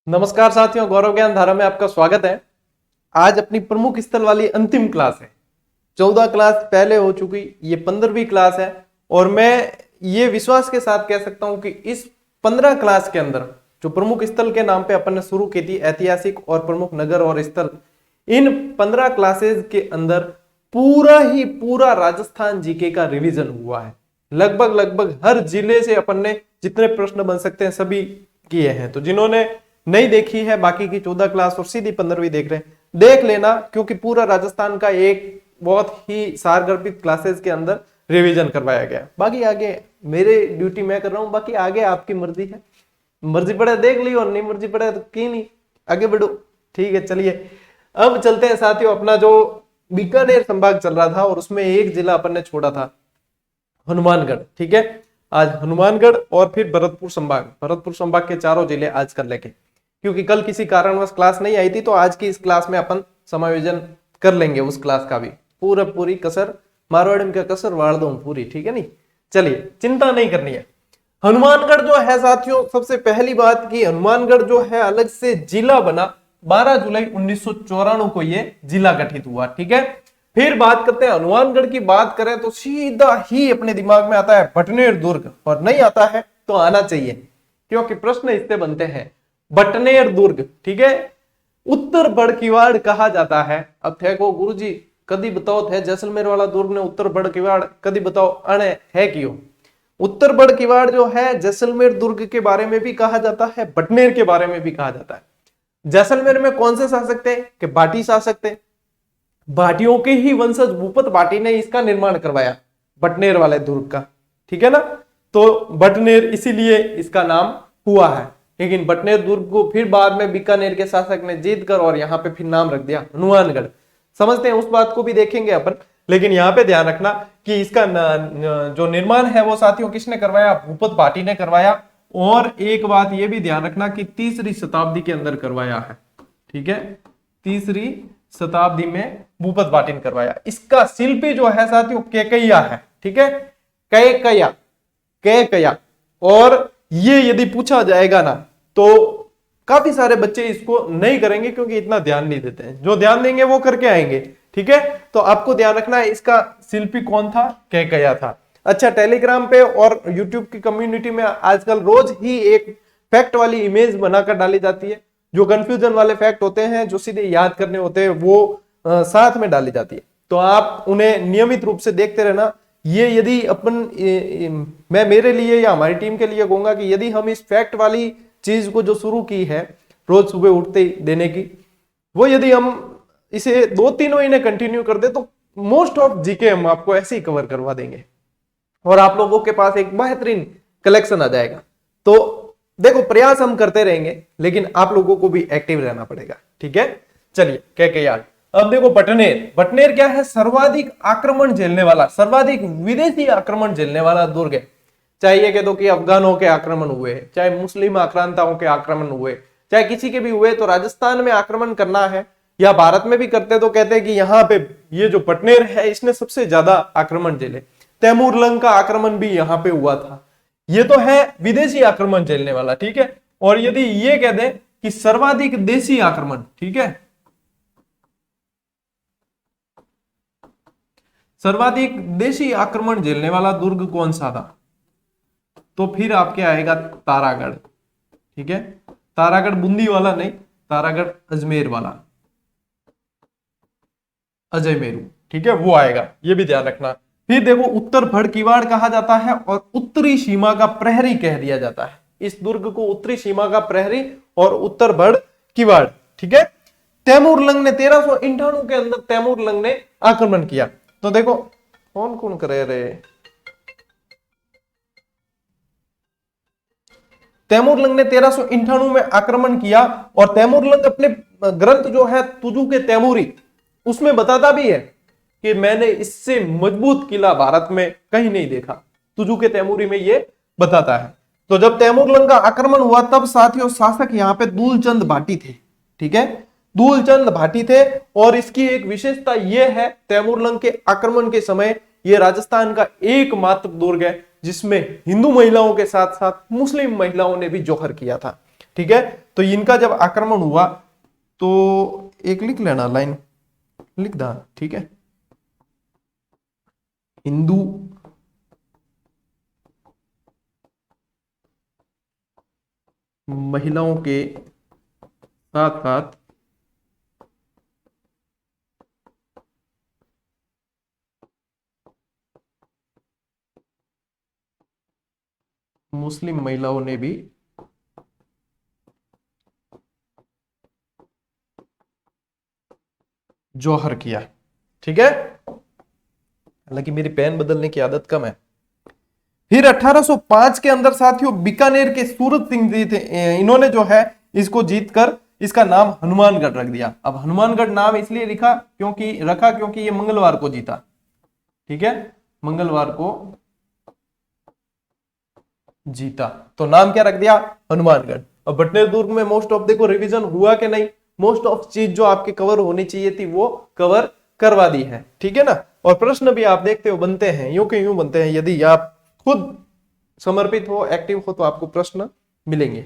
नमस्कार साथियों, गौरव ज्ञान धारा में आपका स्वागत है। आज अपनी प्रमुख स्थल वाली अंतिम क्लास है। 14 क्लास पहले हो चुकी, ये 15वीं क्लास है और मैं ये विश्वास के साथ कह सकता हूं कि इस 15 क्लास के अंदर जो प्रमुख स्थल के नाम पे अपन ने शुरू की थी, ऐतिहासिक और प्रमुख नगर और स्थल, इन 15 क्लासेस के अंदर पूरा राजस्थान जीके का रिवीजन हुआ है। लगभग हर जिले से अपन ने जितने प्रश्न बन सकते हैं सभी किए हैं। तो जिन्होंने नहीं देखी है बाकी की 14 क्लास और सीधी 15वीं देख रहे हैं, देख लेना, क्योंकि पूरा राजस्थान का एक बहुत ही सारगर्भित क्लासेस के अंदर रिवीजन करवाया गया। बाकी आगे मेरे ड्यूटी मैं कर रहा हूं, बाकी आगे आपकी मर्जी है। मर्जी पड़े देख ली और नहीं मर्जी पड़े तो की नहीं, आगे बढ़ो। ठीक है, चलिए अब चलते हैं साथियों। अपना जो बीकानेर संभाग चल रहा था और उसमें एक जिला अपन ने छोड़ा था, हनुमानगढ़। ठीक है, आज हनुमानगढ़ और फिर भरतपुर संभाग के चारों जिले आज कर लेंगे, क्योंकि कल किसी कारणवश क्लास नहीं आई थी तो आज की इस क्लास में अपन समायोजन कर लेंगे उस क्लास का भी। पूरी कसर मारवाड़ी में क्या कसर वाड़ दो पूरी, ठीक है नहीं। चलिए, चिंता नहीं करनी है। हनुमानगढ़ जो है साथियों, सबसे पहली बात की हनुमानगढ़ जो है अलग से जिला बना 12 जुलाई 1994 को ये जिला गठित हुआ। ठीक है, फिर बात करते हैं हनुमानगढ़ की। बात करें तो सीधा ही अपने दिमाग में आता है बटनेर दुर्ग, और नहीं आता है तो आना चाहिए, क्योंकि प्रश्न इससे बनते हैं। बटनेर दुर्ग, ठीक है, उत्तर बड़किवाड़ कहा जाता है। अब थे को गुरुजी कदी बताओ थे जैसलमेर वाला दुर्ग ने उत्तर बड़किवाड़ कदी बताओ अणे है क्यों। उत्तर बड़किवाड़ जो है जैसलमेर दुर्ग के बारे में भी कहा जाता है, बटनेर के बारे में भी कहा जाता है। जैसलमेर में कौन से शासक थे कि भाटी शासक थे। भाटियों के ही वंशज भूपत भाटी ने इसका निर्माण करवाया, बटनेर वाले दुर्ग का। ठीक है ना, तो बटनेर इसीलिए इसका नाम हुआ है। लेकिन बटनेर दुर्ग को फिर बाद में बीकानेर के शासक ने जीत कर और यहाँ पे फिर नाम रख दिया हनुमानगढ़। समझते हैं, उस बात को भी देखेंगे अपन। लेकिन यहाँ पे ध्यान रखना कि इसका जो निर्माण है वो साथियों किसने करवाया, भूपत भाटी ने करवाया। और एक बात ये भी ध्यान रखना कि 3री शताब्दी के अंदर करवाया है। ठीक है, 3री शताब्दी में भूपत भाटी ने करवाया। इसका शिल्पी जो है साथियों कैकैया है। ठीक है, कैकैया। और ये यदि पूछा जाएगा ना तो काफी सारे बच्चे इसको नहीं करेंगे, क्योंकि इतना ध्यान नहीं देते हैं। जो ध्यान देंगे वो करके आएंगे। ठीक है, तो आपको ध्यान रखना है इसका शिल्पी कौन था, कैकैया था। अच्छा, टेलीग्राम पे और यूट्यूब की कम्युनिटी में आजकल रोज ही एक फैक्ट वाली इमेज बनाकर डाली जाती है। जो कंफ्यूजन वाले फैक्ट होते हैं, जो सीधे याद करने होते हैं, वो साथ में डाली जाती है। तो आप उन्हें नियमित रूप से देखते रहना। ये यदि अपन मैं मेरे लिए या हमारी टीम के लिए कहूंगा कि यदि हम इस फैक्ट वाली चीज को जो शुरू की है रोज सुबह उठते ही देने की, वो यदि हम इसे 2-3 महीने कंटिन्यू कर दे तो मोस्ट ऑफ जीके हम आपको ऐसे ही कवर करवा देंगे और आप लोगों के पास एक बेहतरीन कलेक्शन आ जाएगा। तो देखो, प्रयास हम करते रहेंगे, लेकिन आप लोगों को भी एक्टिव रहना पड़ेगा। ठीक है, चलिए कैकैया। अब देखो बटनेर क्या है, सर्वाधिक आक्रमण झेलने वाला, सर्वाधिक विदेशी आक्रमण झेलने वाला दुर्ग है। चाहे ये कह दो कि अफगानों के आक्रमण हुए, चाहे मुस्लिम आक्रांताओं के आक्रमण हुए, चाहे किसी के भी हुए, तो राजस्थान में आक्रमण करना है या भारत में भी करते तो कहते हैं कि यहाँ पे ये जो बटनेर है इसने सबसे ज्यादा आक्रमण झेले। तैमूर लंग का आक्रमण भी यहाँ पे हुआ था। ये तो है विदेशी आक्रमण झेलने वाला। ठीक है, और यदि ये कह दें कि सर्वाधिक देशी आक्रमण, ठीक है, सर्वाधिक देशी आक्रमण झेलने वाला दुर्ग कौन सा था, तो फिर आपके आएगा तारागढ़। ठीक है, तारागढ़ बूंदी वाला नहीं, तारागढ़ अजमेर वाला, अजय मेरू। ठीक है, वो आएगा, ये भी ध्यान रखना। फिर देखो, उत्तर बड़किवाड़ कहा जाता है और उत्तरी सीमा का प्रहरी कह दिया जाता है। इस दुर्ग को उत्तरी सीमा का प्रहरी और उत्तर बड़किवाड़। ठीक है, तैमूर लंग ने 1398 के अंदर तैमूर लंग ने आक्रमण किया। तो देखो कौन कौन करे रहे, तैमूर लंग ने 1398 में आक्रमण किया और तैमूर लंग अपने ग्रंथ जो है तुजू के तैमूरी, उसमें बताता भी है कि मैंने इससे मजबूत किला भारत में कहीं नहीं देखा। तुजू के तैमूरी में ये बताता है। तो जब तैमूर लंग का आक्रमण हुआ तब साथियों शासक यहाँ पे दूलचंद भाटी थे। ठीक है, दूलचंद भाटी थे। और इसकी एक विशेषता यह है, तैमूर लंग के आक्रमण के समय ये राजस्थान का एकमात्र दुर्ग है जिसमें हिंदू महिलाओं के साथ साथ मुस्लिम महिलाओं ने भी जौहर किया था। ठीक है। तो इनका जब आक्रमण हुआ तो एक लिख लेना, लाइन लिख दा, ठीक है। हिंदू महिलाओं के साथ साथ मुस्लिम महिलाओं ने भी जौहर किया, ठीक है। हालांकि मेरी पेन बदलने की आदत कम है। फिर 1805 के अंदर साथियों बीकानेर के सूरत सिंह जी थे, इन्होंने जो है इसको जीतकर इसका नाम हनुमानगढ़ रख दिया। अब हनुमानगढ़ नाम इसलिए रखा क्योंकि ये मंगलवार को जीता, ठीक है, मंगलवार को जीता, तो नाम क्या रख दिया, हनुमानगढ़। अब बटनेर दुर्ग में मोस्ट ऑफ देखो रिवीजन हुआ कि नहीं, मोस्ट ऑफ चीज जो आपके कवर होनी चाहिए थी वो कवर करवा दी है, ठीक है ना। और प्रश्न भी आप देखते हो बनते हैं, यूं के यूं बनते हैं। यदि आप खुद समर्पित हो, एक्टिव हो, तो आपको प्रश्न मिलेंगे,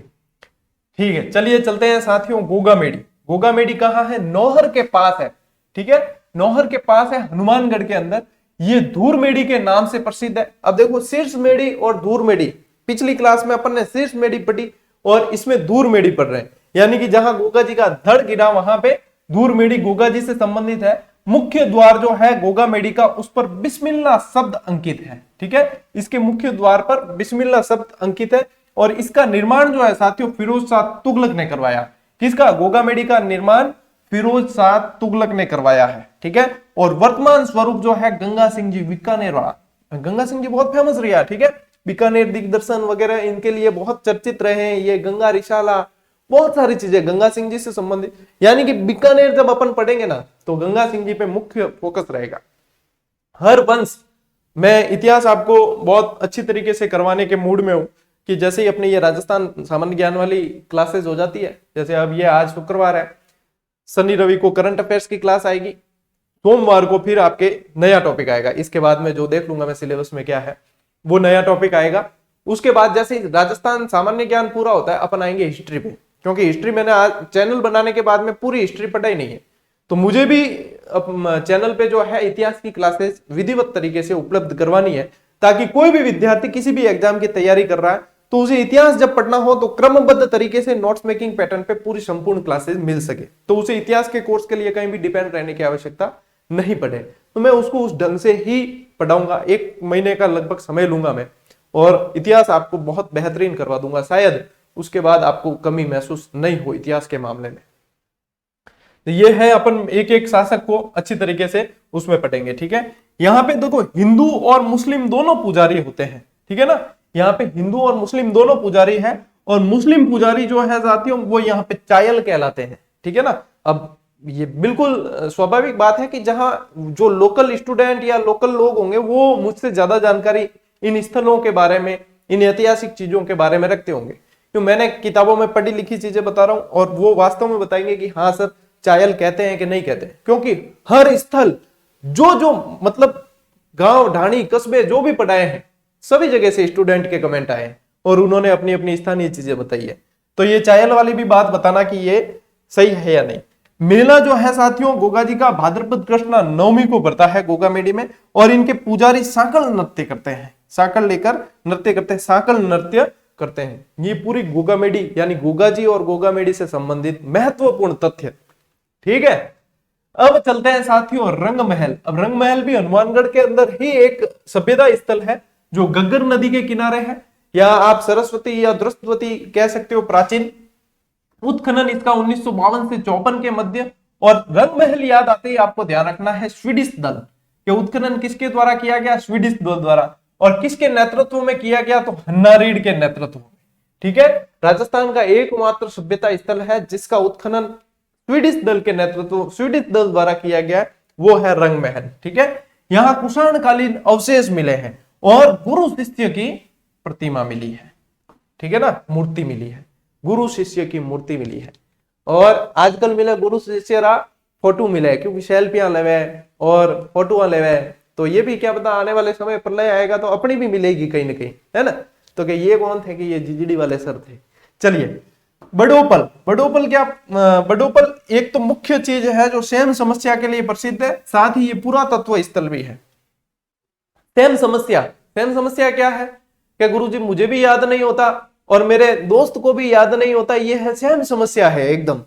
ठीक है। चलिए चलते हैं साथियों गोगामेडी। गोगामेडी कहाँ है, नौहर के पास है, ठीक है, नौहर के पास है, हनुमानगढ़ के अंदर। ये धूरमेडी के नाम से प्रसिद्ध है। अब देखो शीर्षमेडी और धूरमेडी, पिछली क्लास में अपन ने शीर्षमेडी पढ़ी और इसमें धूरमेडी पढ़ रहे हैं, यानी कि जहां गोगा जी का धड़ गिरा वहां पे धूरमेडी गोगा जी से संबंधित है। मुख्य द्वार जो है गोगामेडी का, उस पर बिस्मिल्लाह शब्द अंकित है, ठीक है, इसके मुख्य द्वार पर बिस्मिल्लाह शब्द अंकित है। और इसका निर्माण जो है साथियों फिरोज शाह तुगलक ने करवाया। किसका, गोगामेडी का निर्माण फिरोज शाह तुगलक ने करवाया है, ठीक है। और वर्तमान स्वरूप जो है गंगा सिंह जी बीकानेर वाला, गंगा सिंह जी बहुत फेमस रहा, ठीक है, बीकानेर दिग्दर्शन वगैरह इनके लिए बहुत चर्चित रहे हैं। ये गंगा रिसाला, बहुत सारी चीजें गंगा सिंह जी से संबंधित, यानी कि बीकानेर जब अपन पढ़ेंगे ना तो गंगा सिंह जी पे मुख्य फोकस रहेगा। हर वंश, मैं इतिहास आपको बहुत अच्छी तरीके से करवाने के मूड में हूं कि जैसे ही अपने ये राजस्थान सामान्य ज्ञान वाली क्लासेस हो जाती है, जैसे अब ये आज शुक्रवार है, शनि रवि को करंट अफेयर्स की क्लास आएगी, सोमवार को फिर आपके नया टॉपिक आएगा। इसके बाद में जो देख लूंगा मैं सिलेबस में क्या है, वो नया टॉपिक आएगा। उसके बाद जैसे राजस्थान सामान्य ज्ञान पूरा होता है, अपन आएंगे हिस्ट्री पे, क्योंकि हिस्ट्री मैंने आज चैनल बनाने के बाद में पूरी हिस्ट्री पढ़ाई नहीं है, तो मुझे भी चैनल पे जो है इतिहास की क्लासेस विधिवत तरीके से उपलब्ध करवानी है, ताकि कोई भी विद्यार्थी किसी भी एग्जाम की तैयारी कर रहा है तो उसे इतिहास जब पढ़ना हो तो क्रमबद्ध तरीके से नोट्स मेकिंग पैटर्न पे पूरी संपूर्ण क्लासेस मिल सके, तो उसे इतिहास के कोर्स के लिए कहीं भी डिपेंड रहने की आवश्यकता नहीं पड़े। तो मैं उसको उस ढंग से ही पढ़ाऊंगा, 1 महीने का लगभग समय लूंगा मैं, और इतिहास आपको बहुत बेहतरीन करवा दूंगा। शायद उसके बाद आपको कमी महसूस नहीं हो इतिहास के मामले में। तो ये है, अपन एक एक शासक को अच्छी तरीके से उसमें पढ़ेंगे, ठीक है। यहाँ पे देखो हिंदू और मुस्लिम दोनों पुजारी होते हैं, ठीक है ना, यहाँ पे हिंदू और मुस्लिम दोनों पुजारी हैं, और मुस्लिम पुजारी जो है साथियों वो यहाँ पे चायल कहलाते हैं, ठीक है ना। अब ये बिल्कुल स्वाभाविक बात है कि जहां जो लोकल स्टूडेंट या लोकल लोग होंगे वो मुझसे ज्यादा जानकारी इन स्थलों के बारे में, इन ऐतिहासिक चीजों के बारे में रखते होंगे, क्यों मैंने किताबों में पढ़ी लिखी चीजें बता रहा हूं और वो वास्तव में बताएंगे कि हाँ सर चायल कहते हैं कि नहीं कहते हैं, क्योंकि हर स्थल जो मतलब गांव ढाणी कस्बे जो भी पढ़ाए हैं सभी जगह से स्टूडेंट के कमेंट आए हैं और उन्होंने अपनी अपनी स्थानीय चीजें बताई है। तो ये चायल वाली भी बात बताना कि ये सही है या नहीं। मेला जो है साथियों गोगा जी का भाद्रपद कृष्ण नवमी को बढ़ता है गोगामेडी में, और इनके पुजारी सांकल नृत्य करते हैं, सांकल लेकर नृत्य करते हैं, सांकल नृत्य करते हैं। ये पूरी गोगामेडी यानी गोगा जी और गोगामेडी से संबंधित महत्वपूर्ण तथ्य, ठीक है। अब चलते हैं साथियों रंग महल। अब रंग महल भी हनुमानगढ़ के अंदर ही एक सभ्यता स्थल है जो गग्गर नदी के किनारे है, या आप सरस्वती या द्रस्तवती कह सकते हो प्राचीन। उत्खनन इसका 1952 से 54 के मध्य। और रंग महल याद आते ही आपको ध्यान रखना है स्वीडिश दल के उत्खनन किसके द्वारा किया गया, स्वीडिश दल द्वारा, और किसके नेतृत्व में किया गया, तो हन्नारीड के नेतृत्व में, ठीक है। राजस्थान का एकमात्र सभ्यता स्थल है जिसका उत्खनन स्वीडिश दल के नेतृत्व, स्वीडिश दल द्वारा किया गया, वो है रंग महल, ठीक है। यहाँ कुषाणकालीन अवशेष मिले हैं और गुरु शिष्य की प्रतिमा मिली है, ठीक है ना, मूर्ति मिली है, गुरु शिष्य की मूर्ति मिली है। और आजकल मिला गुरु शिष्य रा फोटो मिले, क्योंकि सेल्फियां लेवे और फोटो लेवे, तो ये भी क्या पता आने वाले समय प्रलय आएगा तो अपनी भी मिलेगी कहीं ना कहीं, है ना। तो कि ये कौन थे कि ये जीजीडी वाले सर थे। चलिए बडोपल। बडोपल क्या, बडोपल एक तो मुख्य चीज है जो सेम समस्या के लिए प्रसिद्ध है, साथ ही ये पुरातत्व स्थल भी है। सेम समस्या, सेम समस्या क्या है कि गुरुजी मुझे भी याद नहीं होता और मेरे दोस्त को भी याद नहीं होता, ये है सेम समस्या है एकदम।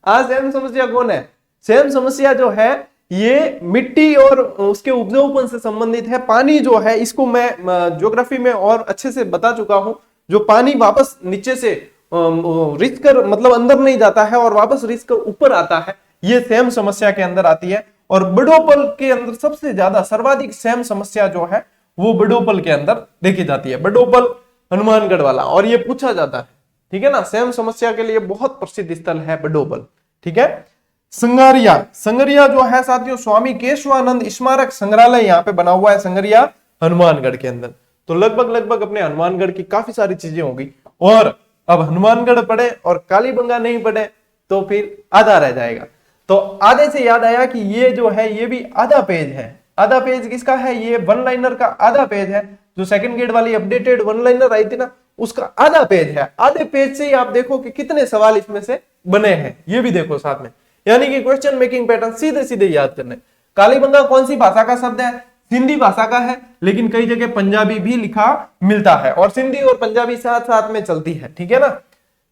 आज सेम समस्या कौन है? सेम समस्या जो है ये मिट्टी और उसके उपजाऊपन से संबंधित है। पानी जो है इसको मैं ज्योग्राफी में और अच्छे से बता चुका हूं, जो पानी वापस नीचे से रिस कर मतलब अंदर नहीं जाता है और वापस रिस कर ऊपर आता है, ये सेम समस्या के अंदर आती है। और बडोपल के अंदर सबसे ज्यादा सर्वाधिक सेम समस्या जो है वो बडोपल के अंदर देखी जाती है, बडोपल हनुमानगढ़ वाला, और ये पूछा जाता है, ठीक है ना। सेम समस्या के लिए बहुत प्रसिद्ध स्थल है बडोपल, ठीक है। संगरिया, संगरिया जो है साथियों स्वामी केशवानंद स्मारक संग्रहालय यहाँ पे बना हुआ है संगरिया हनुमानगढ़ के अंदर। तो लगभग अपने हनुमानगढ़ की काफी सारी चीजें होगी। और अब हनुमानगढ़ पढ़े और कालीबंगा नहीं पढ़े तो फिर आधा रह जाएगा। तो आधे से याद आया कि ये जो है ये भी आधा पेज है। आधा पेज किसका है? ये वन लाइनर का आधा पेज है, जो सेकंड ग्रेड वाली अपडेटेड वन लाइनर आई थी ना, उसका आधा पेज है। आधे पेज से ही आप देखो कि कितने सवाल इसमें से बने हैं, ये भी देखो साथ में। यानी कि क्वेश्चन मेकिंग पैटर्न सीधे सीधे याद करने। कालीबंगा कौन सी भाषा का शब्द है? सिंधी भाषा का है, लेकिन कई जगह पंजाबी भी लिखा मिलता है और सिंधी और पंजाबी साथ साथ में चलती है, ठीक है ना।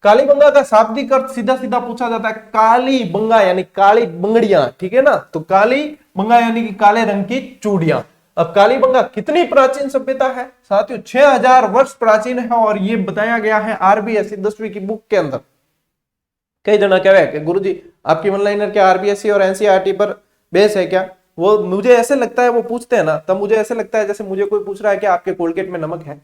कालीबंगा का शाब्दिक अर्थ सीधा सीधा पूछा जाता है, काली बंगा यानी काली बंगड़ियां, ठीक है ना। तो काली बंगा यानी कि काले रंग की चूड़ियां। अब कालीबंगा कितनी प्राचीन सभ्यता है साथियों? 6000 वर्ष प्राचीन है और ये बताया गया है आरबीएससी 10वीं की बुक के अंदर। कई जना कह रहे हैं कि गुरुजी आपकी वन लाइनर क्या आरबीएससी और एनसीईआरटी पर बेस है क्या? वो मुझे ऐसे लगता है, वो पूछते हैं ना तब मुझे ऐसे लगता है जैसे मुझे कोई पूछ रहा है कि आपके कोलगेट में नमक है,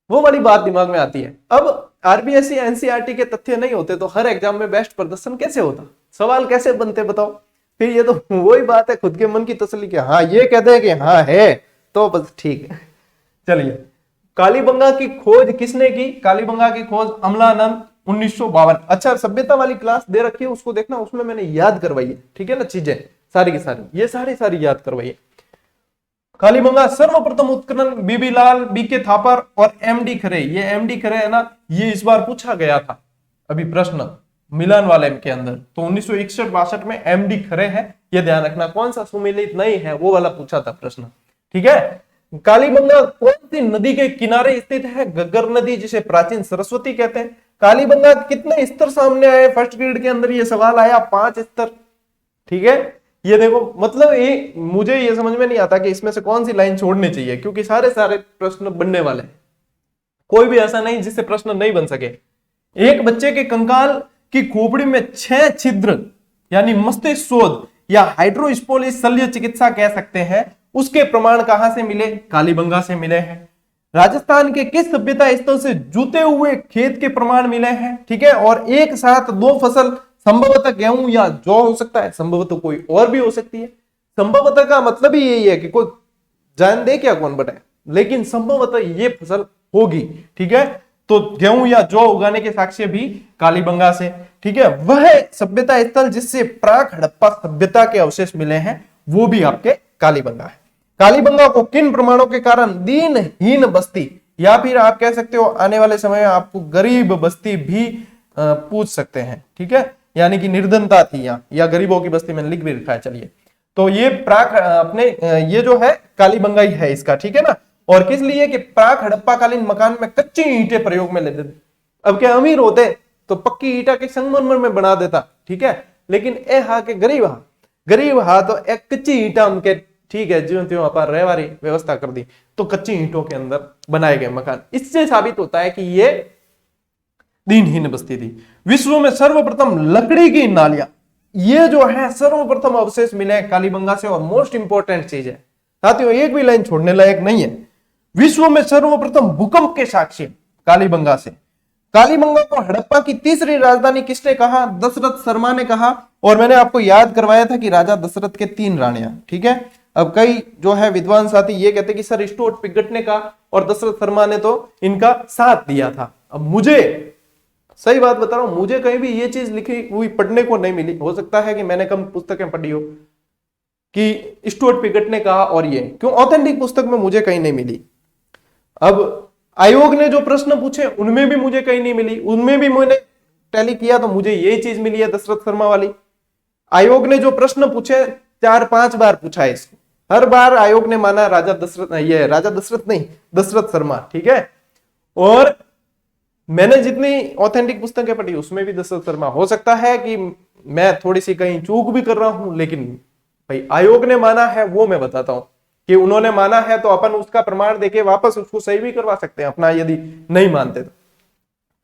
वो वाली बात दिमाग में आती है। अब आरबीएससी एनसीईआरटी के तथ्य नहीं होते तो हर एग्जाम में बेस्ट प्रदर्शन कैसे होता, सवाल कैसे बनते बताओ? फिर ये तो वही बात है, खुद के मन की तसल्ली के हाँ ये कहते हैं कि हाँ है तो बस ठीक है। चलिए, कालीबंगा की खोज किसने की? कालीबंगा की खोज अमलानंद 1952। अच्छा, सभ्यता वाली क्लास दे रखी है, उसको देखना, उसमें मैंने याद करवाई है, ठीक है ना, चीजें सारी की सारी, ये सारी याद करवाई है। कालीबंगा सर्वप्रथम उत्खनन बीबी लाल, बीके थापर और एमडी खरे, ये एमडी खरे है ना, ये इस बार पूछा गया था अभी प्रश्न मिलान वाले के अंदर। तो 1961-62 में एमडी खरे है, ये ध्यान रखना, कौन सा सुमेलित नहीं है वो वाला पूछा था प्रश्न, ठीक है। कालीबंगा कौन सी नदी के किनारे स्थित है? घग्गर नदी, जिसे प्राचीन सरस्वती कहते हैं। कालीबंगा कितने स्तर सामने आए? फर्स्ट ग्रेड के अंदर ये सवाल आया, 5 स्तर, ठीक है। ये देखो, मतलब ये मुझे ये समझ में नहीं आता कि इसमें से कौन सी लाइन छोड़नी चाहिए, क्योंकि सारे प्रश्न बनने वाले हैं, कोई भी ऐसा नहीं जिससे प्रश्न नहीं बन सके। एक बच्चे के कंकाल की खोपड़ी में 6 छिद्र यानी मस्तिष्क शोध या हाइड्रोस्पोलिस शल्य चिकित्सा कह सकते हैं, उसके प्रमाण कहां से मिले? कालीबंगा से मिले हैं। राजस्थान के किस सभ्यता स्थल से जूते हुए खेत के प्रमाण मिले हैं, ठीक है। और एक साथ 2 फसल, संभवतः गेहूं या जौ हो सकता है, संभवतः कोई और भी हो सकती है। संभवतः का मतलब ही यही है कि कोई जान दे क्या कौन बताए, लेकिन संभवतः ये फसल होगी, ठीक है। तो गेहूं या जौ उगाने के साक्ष्य भी कालीबंगा से, ठीक है। वह सभ्यता स्थल जिससे प्राक हड़प्पा सभ्यता के अवशेष मिले हैं वो भी आपके कालीबंगा है। कालीबंगा को किन प्रमाणों के कारण दीनहीन बस्ती, या फिर आप कह सकते हो आने वाले समय में आपको गरीब बस्ती भी पूछ सकते हैं, ठीक है, यानी कि निर्धनता थी यहाँ, या गरीबों की बस्ती में लिख भी रखा है। चलिए, तो ये प्राक अपने ये जो है कालीबंगा ही है इसका, ठीक है ना। और किस लिए कि प्राक हड़प्पा कालीन मकान में कच्ची ईंटें प्रयोग में लेते थे। अब क्या अमीर होते तो पक्की ईंटा के संगमरमर में बना देता, ठीक है, लेकिन ए हा के गरीब हा तो एक कच्ची ईंटा उनके, ठीक है, ज्यों त्यों अपार रहवारी व्यवस्था कर दी, तो कच्ची ईंटों के अंदर बनाए गए मकान। इससे साबित होता है कि ये दीनहीन बस्ती थी। विश्व में सर्वप्रथम लकड़ी की नालियां, ये जो है सर्वप्रथम अवशेष मिले कालीबंगा से। और मोस्ट इंपॉर्टेंट चीज है साथियों, एक भी लाइन छोड़ने लायक नहीं है, विश्व में सर्वप्रथम भूकंप के साक्ष्य कालीबंगा से। कालीबंगा को हड़प्पा की तीसरी राजधानी किसने कहा? दशरथ शर्मा ने कहा। और मैंने आपको याद करवाया था कि राजा दशरथ के 3 रानियां, ठीक है। अब कई जो है विद्वान साथी ये कहते कि सर स्टुअर्ट पिगट ने कहा और दशरथ शर्मा ने तो इनका साथ दिया था। अब मुझे सही बात बता रहा हूं, मुझे कहीं भी ये चीज लिखी हुई पढ़ने को नहीं मिली। हो सकता है कि मैंने कम पुस्तकें पढ़ी हो कि स्टुअर्ट पिगट ने कहा, और ये क्यों ऑथेंटिक पुस्तक में मुझे कहीं नहीं मिली। अब आयोग ने जो प्रश्न पूछे उनमें भी मुझे कहीं नहीं मिली, उनमें भी मैंने टैली किया तो मुझे यही चीज मिली है दशरथ शर्मा वाली। आयोग ने जो प्रश्न पूछे 4-5 बार पूछा है इसको, हर बार आयोग ने माना राजा दशरथ, ये राजा दशरथ नहीं, दशरथ शर्मा, ठीक है। और मैंने जितनी ऑथेंटिक पुस्तकें पढ़ी उसमें भी दशरथ शर्मा। हो सकता है कि मैं थोड़ी सी कहीं चूक भी कर रहा हूं, लेकिन भाई आयोग ने माना है वो मैं बताता हूं कि उन्होंने माना है, तो अपन उसका प्रमाण देके वापस उसको सही भी करवा सकते हैं अपना, यदि नहीं मानते तो।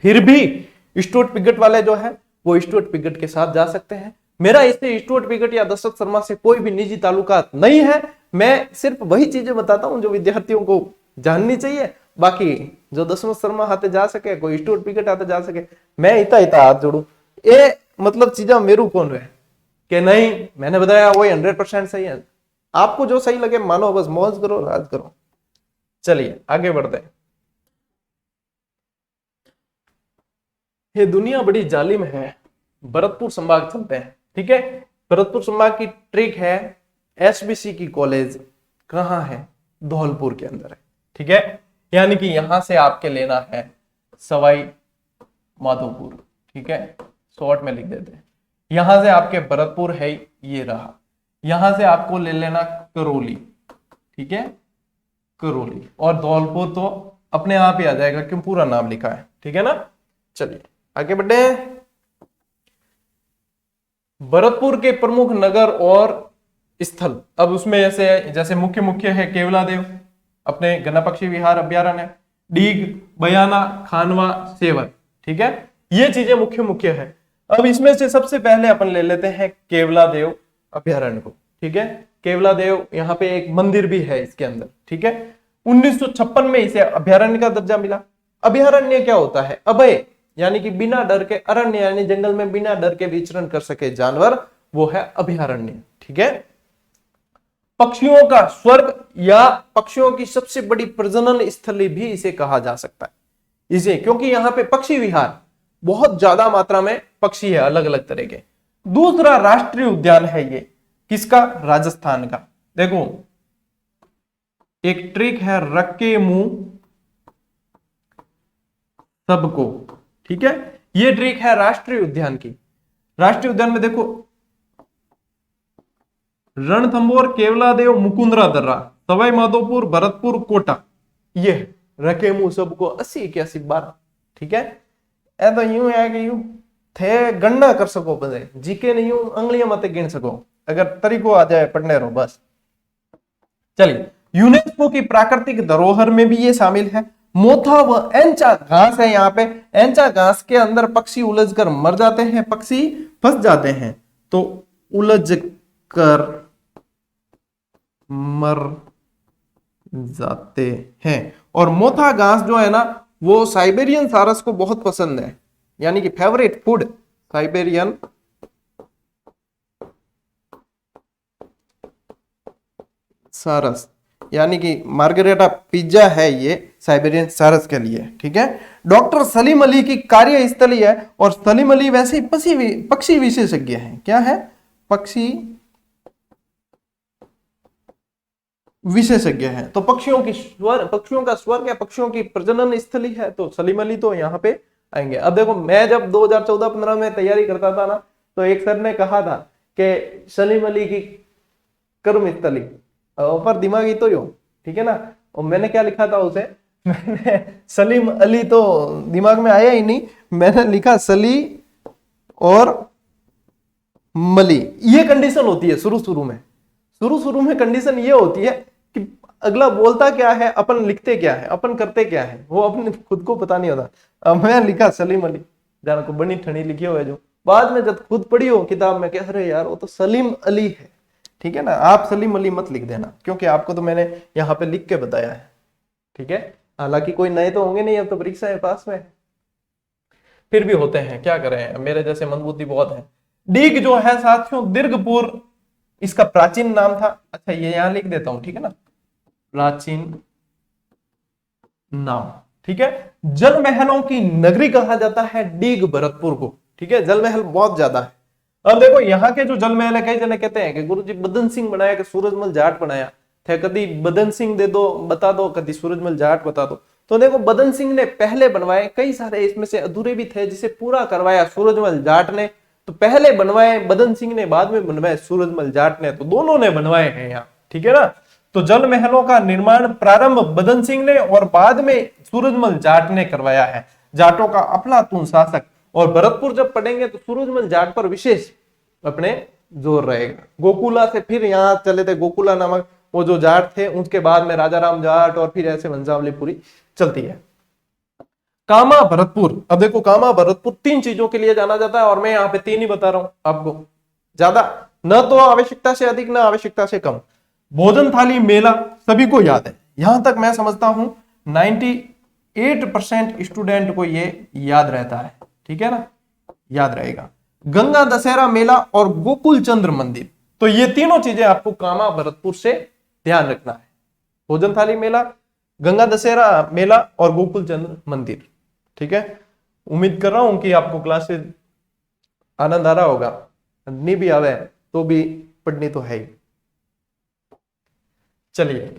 फिर भी स्टुअर्ट पिगट वाले जो है वो स्टुअर्ट पिगट के साथ जा सकते हैं। मेरा इससे स्टुअर्ट पिगट या दशरथ शर्मा से कोई भी निजी ताल्लुकात नहीं है। मैं सिर्फ वही चीजें बताता हूं जो विद्यार्थियों को जाननी चाहिए। बाकी जो दशरथ शर्मा हाथे जा सके, कोई स्टुअर्ट पिगट हाथे जा सके, मैं इतना हाथ जोड़ू, ये मतलब चीजा मेरू कौन है कि नहीं मैंने बताया वही 100% सही है। आपको जो सही लगे मानो, बस मौज करो, राज करो। चलिए आगे बढ़ते हैं। ये दुनिया बड़ी जालिम है। भरतपुर संभाग चलते हैं, ठीक है। भरतपुर संभाग की ट्रिक है, एसबीसी की कॉलेज कहाँ है? धौलपुर के अंदर है, ठीक है। यानी कि यहां से आपके लेना है सवाई माधोपुर, ठीक है, शॉर्ट में लिख देते हैं। यहां से आपके भरतपुर है, ये रहा। यहां से आपको ले लेना करौली, ठीक है, करौली। और धौलपुर तो अपने आप ही आ जाएगा क्यों पूरा नाम लिखा है, ठीक है ना। चलिए आगे बढ़े। भरतपुर के प्रमुख नगर और स्थल, अब उसमें जैसे मुख्य मुख्य है केवलादेव, अपने गना पक्षी विहार अभ्यारण्य, डीग, बयाना, खानवा, सेवर, ठीक है। ये चीजें मुख्य मुख्य है। अब इसमें से सबसे पहले अपन ले लेते हैं केवलादेव अभ्यारण्य को, ठीक है। केवलादेव यहाँ पे एक मंदिर भी है इसके अंदर, ठीक है। 1956 में इसे अभ्यारण्य का दर्जा मिला। अभ्यारण्य क्या होता है? अभय यानी कि बिना डर के, अरण्य यानी जंगल में बिना डर के विचरण कर सके जानवर, वो है अभ्यारण्य, ठीक है। पक्षियों का स्वर्ग या पक्षियों की सबसे बड़ी प्रजनन स्थली भी इसे कहा जा सकता है इसे, क्योंकि यहाँ पे पक्षी विहार बहुत ज्यादा मात्रा में पक्षी है अलग अलग तरह के। दूसरा राष्ट्रीय उद्यान है ये, किसका? राजस्थान का। देखो एक ट्रिक है, रखे मुंह सबको, ठीक है। ये ट्रिक है राष्ट्रीय उद्यान की। राष्ट्रीय उद्यान में देखो रणथंभौर, केवलादेव, मुकुंदरा दर्रा, सवाई माधोपुर, भरतपुर, कोटा, ये रखे मुंह सबको 80, 81, 12, ठीक है। ए तो यूं है कि यूं थे गणना कर सको, बजे जीके नहीं यूं अंगलियां मत गिन सको, अगर तरीको आ जाए पढ़ने रहो बस। चलिए, यूनेस्को की प्राकृतिक धरोहर में भी ये शामिल है। मोथा व एंचा घास है यहाँ पे। एंचा घास के अंदर पक्षी उलझ कर मर जाते हैं, पक्षी फंस जाते हैं, तो उलझ कर मर जाते हैं। और मोथा घास जो है ना, वो साइबेरियन सारस को बहुत पसंद है, यानी कि फेवरेट फूड साइबेरियन सारस, यानी कि मार्गरेटा पिज्जा है ये साइबेरियन सारस के लिए, ठीक है। डॉक्टर सलीम अली की कार्यस्थली है, और सलीम अली वैसे ही पक्षी विशेषज्ञ हैं। क्या है? पक्षी विशेषज्ञ हैं। तो पक्षियों का स्वर्ग या पक्षियों की प्रजनन स्थली है, तो सलीम अली तो यहाँ पे आएंगे। अब देखो, मैं जब 2014-15 में तैयारी करता था ना, तो एक सर ने कहा था कि सलीम अली की कर्म स्थली, पर दिमागी तो यो, ठीक है ना। और मैंने क्या लिखा था उसे, मैंने सलीम अली तो दिमाग में आया ही नहीं, मैंने लिखा सली और मली। ये कंडीशन होती है शुरू में कंडीशन ये होती है कि अगला बोलता क्या है, अपन लिखते क्या है, अपन करते क्या है, वो अपने खुद को पता नहीं होता। अब मैं लिखा सलीम अली, जाना को बनी ठनी लिखी हुआ है, जो बाद में जब खुद पढ़ी हो किताब में, कह अरे यार वो तो सलीम अली है, ठीक है ना। आप सलीम अली मत लिख देना, क्योंकि आपको तो मैंने यहाँ पे लिख के बताया है, ठीक है। हालांकि कोई नए तो होंगे नहीं, अब तो परीक्षा है पास में, फिर भी होते हैं, क्या करें, मेरे जैसे मंदबुद्धि बहुत है। डीग जो है साथियों, दीर्घपुर इसका प्राचीन नाम था। अच्छा ये यहां लिख देता हूं, ठीक है ना, प्राचीन नाम, ठीक है। जल महलों की नगरी कहा जाता है डीग भरतपुर को, ठीक है। जल महल बहुत ज्यादा है। अब देखो यहाँ के जो जल महल है, कई जने कहते हैं कि गुरुजी बदन सिंह बनाया कि सूरजमल जाट बनाया थे, कभी बदन सिंह दे दो बता दो, कभी सूरजमल जाट बता दो। तो देखो बदन सिंह ने पहले बनवाए, कई सारे इसमें से अधूरे भी थे जिसे पूरा करवाया सूरजमल जाट ने। तो पहले बनवाए बदन सिंह ने, बाद में बनवाए सूरजमल जाट ने, तो दोनों ने बनवाए हैं यहाँ, ठीक है ना। तो जल महलों का निर्माण प्रारंभ बदन सिंह ने और बाद में सूरजमल जाट ने करवाया है। जाटों का अफलातून शासक। और भरतपुर जब पढ़ेंगे तो सूरजमल जाट पर विशेष अपने जोर रहेगा। गोकुला से फिर यहाँ चले थे, गोकुला नामक वो जो जाट थे, उसके बाद में राजाराम जाट, और फिर ऐसे वंशावली पूरी चलती है। कामा भरतपुर, अब देखो कामा भरतपुर 3 चीजों के लिए जाना जाता है, और मैं यहाँ पे 3 ही बता रहा हूं आपको, ज्यादा न तो आवश्यकता से अधिक न आवश्यकता से कम। भोजन थाली मेला सभी को याद है, यहां तक मैं समझता हूं 98% स्टूडेंट को ये याद रहता है, ठीक है ना, याद रहेगा। गंगा दशहरा मेला और गोकुल चंद्र मंदिर, तो ये तीनों चीजें आपको कामा भरतपुर से ध्यान रखना है। भोजन थाली मेला, गंगा दशहरा मेला और गोकुल चंद्र मंदिर, ठीक है। उम्मीद कर रहा हूं कि आपको क्लासेस आनंद आ रहा होगा, नहीं भी आवे तो भी पढ़नी तो है ही। चलिए,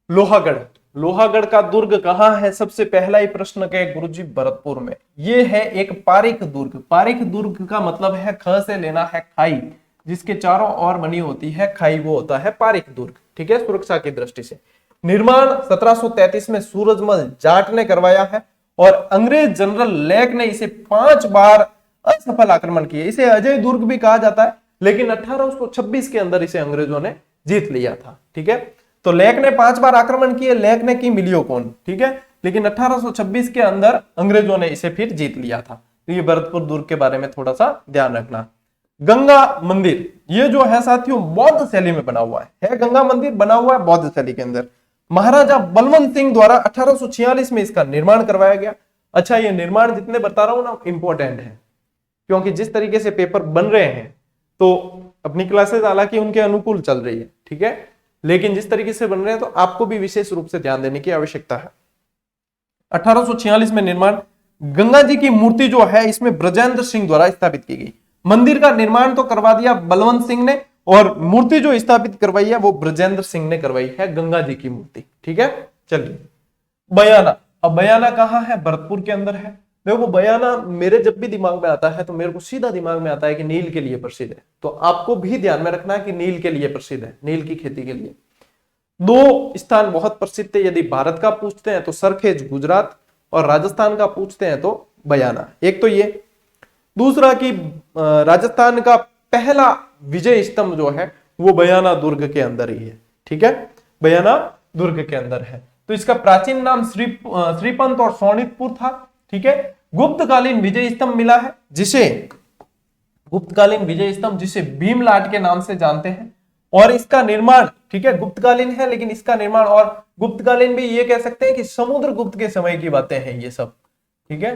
लोहागढ़, लोहागढ़ का दुर्ग कहां है? सबसे पहला ही प्रश्न के गुरुजी भरतपुर में। ये है एक पारिक दुर्ग। पारिक दुर्ग का मतलब है ख से लेना है खाई, जिसके चारों ओर बनी होती है खाई, वो होता है पारिक दुर्ग, ठीक है, सुरक्षा की दृष्टि से। निर्माण 1733 में सूरजमल जाट ने करवाया है, और अंग्रेज जनरल लेक ने इसे 5 बार असफल आक्रमण किए। इसे अजय दुर्ग भी कहा जाता है, लेकिन 1826 के अंदर इसे अंग्रेजों ने जीत लिया था, ठीक है। तो लेक ने 5 बार आक्रमण किए, लेक ने की मिलियो कौन, ठीक है, लेकिन 1826 के अंदर अंग्रेजों ने इसे फिर जीत लिया था। तो ये भरतपुर दुर्ग के बारे में थोड़ा सा ध्यान रखना। गंगा मंदिर, ये जो है साथियों बौद्ध शैली में बना हुआ है गंगा मंदिर बना हुआ है बौद्ध शैली के अंदर। महाराजा बलवंत सिंह द्वारा 1846 में इसका निर्माण करवाया गया। अच्छा, ये निर्माण जितने बता रहा हूं ना इंपॉर्टेंट है, क्योंकि जिस तरीके से पेपर बन रहे हैं, तो अपनी क्लासेस हालांकि उनके अनुकूल चल रही है, ठीक है, लेकिन जिस तरीके से बन रहे हैं तो आपको भी विशेष रूप से ध्यान देने की आवश्यकता है। 1846 में निर्माण। गंगा जी की मूर्ति जो है इसमें ब्रजेंद्र सिंह द्वारा स्थापित की गई। मंदिर का निर्माण तो करवा दिया बलवंत सिंह ने, और मूर्ति जो स्थापित करवाई है वो ब्रजेंद्र सिंह ने करवाई है, गंगा जी की मूर्ति, ठीक है। चलिए, बयाना। अब बयाना कहां है? भरतपुर के अंदर है। देखो बयाना मेरे जब भी दिमाग में आता है तो मेरे को सीधा दिमाग में आता है कि नील के लिए प्रसिद्ध है। तो आपको भी ध्यान में रखना है कि नील के लिए प्रसिद्ध है, नील की खेती के लिए। 2 स्थान बहुत प्रसिद्ध है, यदि भारत का पूछते हैं तो सरखेज गुजरात, और राजस्थान का पूछते हैं तो बयाना। एक तो ये, दूसरा कि राजस्थान का पहला विजय स्तंभ जो है वो बयाना दुर्ग के अंदर ही है, ठीक है, बयाना दुर्ग के अंदर है। तो इसका प्राचीन नाम श्रीपंत और सोनितपुर था, ठीक है। गुप्तकालीन विजय स्तंभ मिला है, जिसे गुप्तकालीन विजय स्तंभ जिसे भीमलाट के नाम से जानते हैं, और इसका निर्माण, ठीक है, गुप्तकालीन है, लेकिन इसका निर्माण, और गुप्तकालीन भी ये कह सकते हैं कि समुद्रगुप्त के समय की बातें हैं ये सब, ठीक है,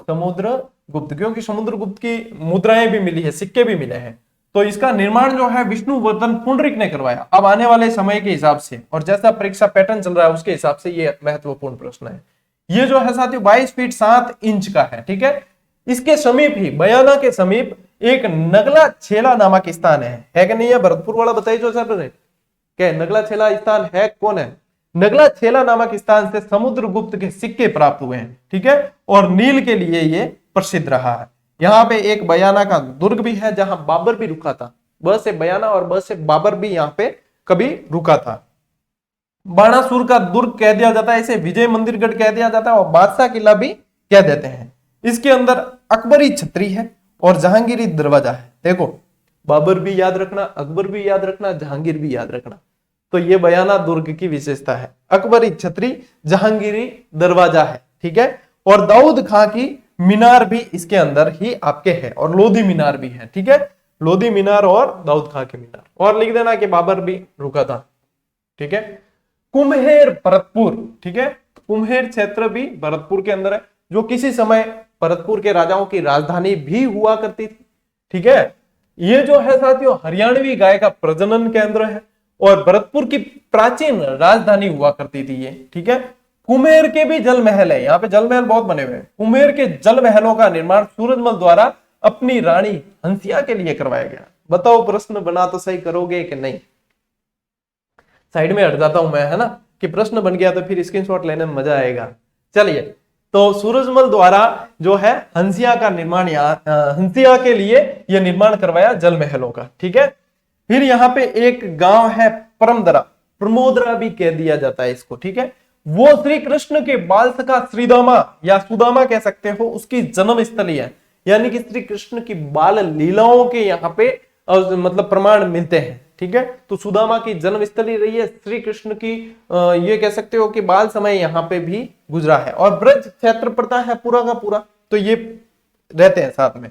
समुद्रगुप्त, क्योंकि समुद्रगुप्त की मुद्राएं भी मिली है, सिक्के भी मिले हैं। तो इसका निर्माण जो है विष्णुवर्धन पुंडरीक ने करवाया। अब आने वाले समय के हिसाब से और जैसा परीक्षा पैटर्न चल रहा है उसके हिसाब से ये महत्वपूर्ण प्रश्न है। ये जो है साथियों 22 फीट 7 इंच का है, ठीक है। इसके समीप ही, बयाना के समीप एक नगला छेला नामक स्थान है कि नहीं है? भरतपुर वाला बताइए जो सर ने क्या नगला छेला स्थान है, कौन है? नगला छेला नामक स्थान से समुद्रगुप्त के सिक्के प्राप्त हुए हैं, ठीक है, और नील के लिए ये प्रसिद्ध रहा है। यहाँ पे एक बयाना का दुर्ग भी है जहां बाबर भी रुका था। ब से बयाना और ब से बाबर भी यहाँ पे कभी रुका था। बाणासुर का दुर्ग कह दिया जाता है, इसे विजय मंदिरगढ़ कह दिया जाता है, और बादशाह किला भी कह देते हैं। इसके अंदर अकबरी छतरी है और जहांगीरी दरवाजा है। देखो बाबर भी याद रखना, अकबर भी याद रखना, जहांगीर भी याद रखना। तो ये बयाना दुर्ग की विशेषता है, अकबरी छतरी, जहांगीरी दरवाजा है, ठीक है। और दाऊद खां की मीनार भी इसके अंदर ही आपके है, और लोधी मीनार भी है, ठीक है, लोधी मीनार और दाऊद खां की मीनार। और लिख देना कि बाबर भी रुका था, ठीक है। कुम्हेर भरतपुर, ठीक है, कुम्हेर क्षेत्र भी भरतपुर के अंदर है, जो किसी समय भरतपुर के राजाओं की राजधानी भी हुआ करती थी, ठीक है। ये जो है साथियों हरियाणवी गाय का प्रजनन केंद्र है, और भरतपुर की प्राचीन राजधानी हुआ करती थी ये, ठीक है। कुम्हेर के भी जल महल है, यहाँ पे जल महल बहुत बने हुए हैं। कुम्हेर के जल महलों का निर्माण सूरजमल द्वारा अपनी रानी हंसिया के लिए करवाया गया। बताओ प्रश्न बना तो सही करोगे कि नहीं? साइड में हट जाता हूं मैं, है ना, कि प्रश्न बन गया तो फिर स्क्रीनशॉट लेने में मजा आएगा। चलिए, तो सूरजमल द्वारा जो है हंसिया का निर्माण, हंसिया के लिए यह निर्माण करवाया जल महलों का। ठीक है, फिर यहाँ पे एक गांव है परमदरा, प्रमोदरा भी कह दिया जाता है इसको। ठीक है, वो श्री कृष्ण के बाल सखा श्रीदामा या सुदामा कह सकते हो, उसकी जन्म स्थली है। यानी कि श्री कृष्ण की बाल लीलाओं के यहाँ पे मतलब प्रमाण मिलते हैं। ठीक है, तो सुदामा की जन्म स्थली रही है, श्री कृष्ण की ये कह सकते हो कि बाल समय यहाँ पे भी गुजरा है। और ब्रज क्षेत्र पड़ता है पूरा का पूरा, तो ये रहते हैं साथ में।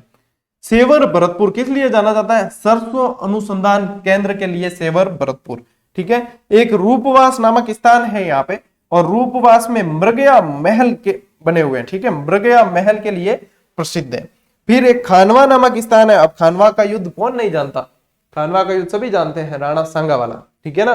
सेवर भरतपुर किस लिए जाना जाता है? सरसों अनुसंधान केंद्र के लिए सेवर भरतपुर। ठीक है, एक रूपवास नामक स्थान है यहाँ पे, और रूपवास में मृगया महल के बने हुए हैं। ठीक है, मृगया महल के लिए प्रसिद्ध है। फिर एक खानवा नामक स्थान है। अब खानवा का युद्ध कौन नहीं जानता? खानवा का युद्ध सभी जानते हैं, राणा सांगा वाला। ठीक है ना,